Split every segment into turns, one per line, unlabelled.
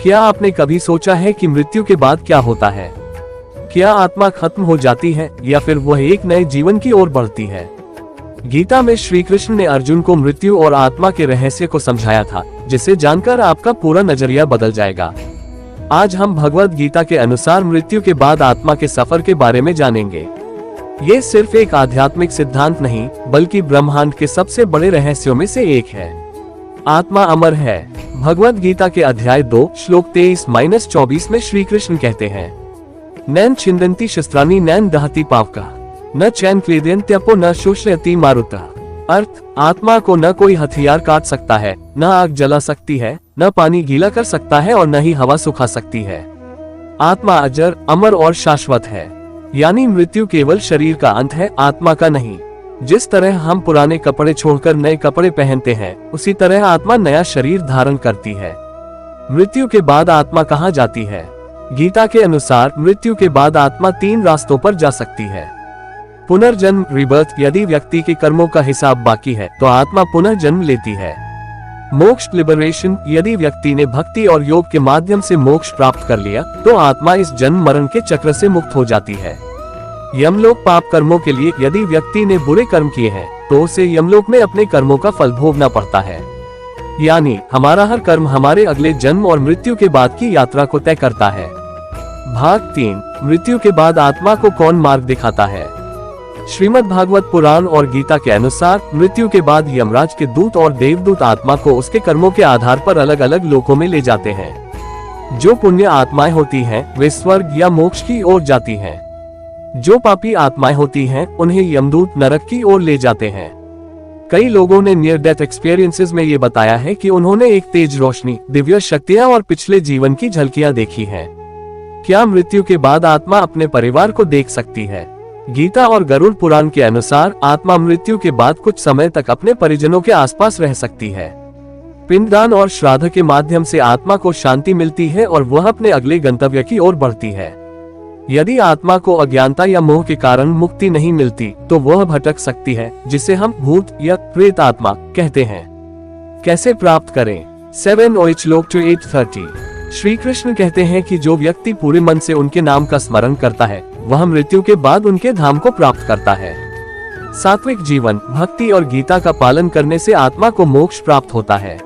क्या आपने कभी सोचा है कि मृत्यु के बाद क्या होता है? क्या आत्मा खत्म हो जाती है या फिर वह एक नए जीवन की ओर बढ़ती है? गीता में श्री कृष्ण ने अर्जुन को मृत्यु और आत्मा के रहस्य को समझाया था, जिसे जानकर आपका पूरा नजरिया बदल जाएगा। आज हम भगवद गीता के अनुसार मृत्यु के बाद आत्मा के सफर के बारे में जानेंगे। ये सिर्फ एक आध्यात्मिक सिद्धांत नहीं, बल्कि ब्रह्मांड के सबसे बड़े रहस्यों में से एक है। आत्मा अमर है। भगवद गीता के अध्याय 2 श्लोक 23-24 में श्री कृष्ण कहते हैं, नैन छिंदंती शस्त्राणी नैन दहती पावका न चैन क्लेदयन्त्यपो न शोषयति मारुतः। अर्थ, आत्मा को न कोई हथियार काट सकता है, न आग जला सकती है, न पानी गीला कर सकता है और न ही हवा सुखा सकती है। आत्मा अजर, अमर और शाश्वत है। यानी मृत्यु केवल शरीर का अंत है, आत्मा का नहीं। जिस तरह हम पुराने कपड़े छोड़कर नए कपड़े पहनते हैं, उसी तरह आत्मा नया शरीर धारण करती है। मृत्यु के बाद आत्मा कहाँ जाती है? गीता के अनुसार मृत्यु के बाद आत्मा 3 रास्तों पर जा सकती है। पुनर्जन्म रिबर्थ, यदि व्यक्ति के कर्मों का हिसाब बाकी है तो आत्मा पुनः जन्म लेती है। मोक्ष लिबरेशन, यदि व्यक्ति ने भक्ति और योग के माध्यम से मोक्ष प्राप्त कर लिया तो आत्मा इस जन्म मरण के चक्र से मुक्त हो जाती है। यमलोक, पाप कर्मों के लिए, यदि व्यक्ति ने बुरे कर्म किए हैं तो उसे यमलोक में अपने कर्मों का फल भोगना पड़ता है। यानी हमारा हर कर्म हमारे अगले जन्म और मृत्यु के बाद की यात्रा को तय करता है। भाग 3, मृत्यु के बाद आत्मा को कौन मार्ग दिखाता है? श्रीमद् भागवत पुराण और गीता के अनुसार मृत्यु के बाद यमराज के दूत और देवदूत आत्मा को उसके कर्मों के आधार पर अलग अलग लोकों में ले जाते हैं। जो पुण्य आत्माएं होती हैं, वे स्वर्ग या मोक्ष की ओर जाती हैं। जो पापी आत्माएं होती हैं, उन्हें यमदूत नरक की ओर ले जाते हैं। कई लोगों ने नियर डेथ एक्सपीरियंसेस में ये बताया है कि उन्होंने एक तेज रोशनी, दिव्य शक्तियां और पिछले जीवन की झलकियां देखी हैं। क्या मृत्यु के बाद आत्मा अपने परिवार को देख सकती है? गीता और गरुड़ पुराण के अनुसार आत्मा मृत्यु के बाद कुछ समय तक अपने परिजनों के आसपास रह सकती है। पिंडदान और श्राद्ध के माध्यम से आत्मा को शांति मिलती है और वह अपने अगले गंतव्य की ओर बढ़ती है। यदि आत्मा को अज्ञानता या मोह के कारण मुक्ति नहीं मिलती तो वह भटक सकती है, जिसे हम भूत या प्रेत आत्मा कहते हैं। कैसे प्राप्त करें? 7 श्लोक 8:30 श्री कृष्ण कहते हैं कि जो व्यक्ति पूरे मन से उनके नाम का स्मरण करता है, वह मृत्यु के बाद उनके धाम को प्राप्त करता है। सात्विक जीवन, भक्ति और गीता का पालन करने से आत्मा को मोक्ष प्राप्त होता है।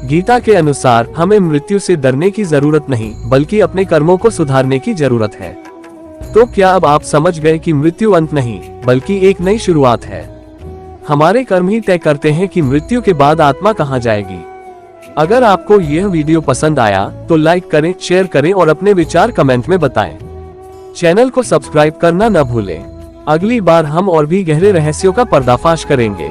गीता के अनुसार हमें मृत्यु से डरने की जरूरत नहीं, बल्कि अपने कर्मों को सुधारने की जरूरत है। तो क्या अब आप समझ गए कि मृत्यु अंत नहीं, बल्कि एक नई शुरुआत है? हमारे कर्म ही तय करते हैं कि मृत्यु के बाद आत्मा कहाँ जाएगी। अगर आपको यह वीडियो पसंद आया तो लाइक करें, शेयर करें और अपने विचार कमेंट में बताएं। चैनल को सब्सक्राइब करना न भूलें। अगली बार हम और भी गहरे रहस्यों का पर्दाफाश करेंगे।